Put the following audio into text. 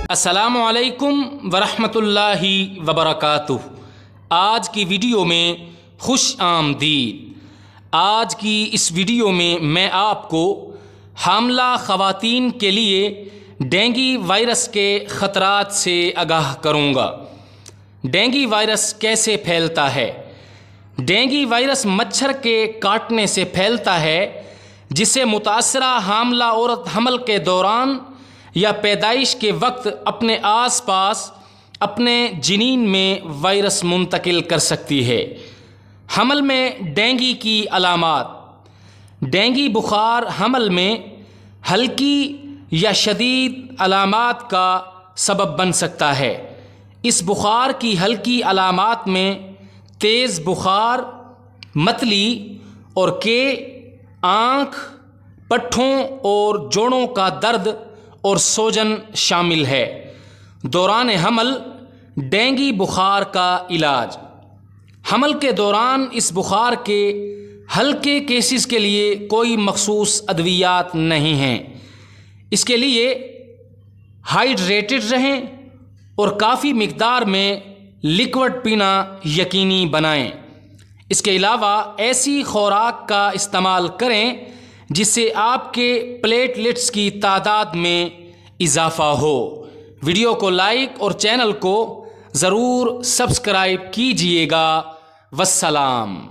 السلام علیکم ورحمۃ اللہ وبرکاتہ۔ آج کی ویڈیو میں خوش آمدید۔ آج کی اس ویڈیو میں آپ کو حاملہ خواتین کے لیے ڈینگی وائرس کے خطرات سے آگاہ کروں گا۔ ڈینگی وائرس کیسے پھیلتا ہے؟ ڈینگی وائرس مچھر کے کاٹنے سے پھیلتا ہے، جسے متاثرہ حاملہ عورت حمل کے دوران یا پیدائش کے وقت اپنے آس پاس اپنے جنین میں وائرس منتقل کر سکتی ہے۔ حمل میں ڈینگی کی علامات۔ ڈینگی بخار حمل میں ہلکی یا شدید علامات کا سبب بن سکتا ہے۔ اس بخار کی ہلکی علامات میں تیز بخار، متلی اور آنکھ، پٹھوں اور جوڑوں کا درد اور سوجن شامل ہے۔ دوران حمل ڈینگی بخار کا علاج۔ حمل کے دوران اس بخار کے ہلکے کیسز کے لیے کوئی مخصوص ادویات نہیں ہیں۔ اس کے لیے ہائیڈریٹڈ رہیں اور کافی مقدار میں لیکوڈ پینا یقینی بنائیں۔ اس کے علاوہ ایسی خوراک کا استعمال کریں جس سے آپ کے پلیٹلیٹس کی تعداد میں اضافہ ہو۔ ویڈیو کو لائک اور چینل کو ضرور سبسکرائب کیجیے گا۔ والسلام۔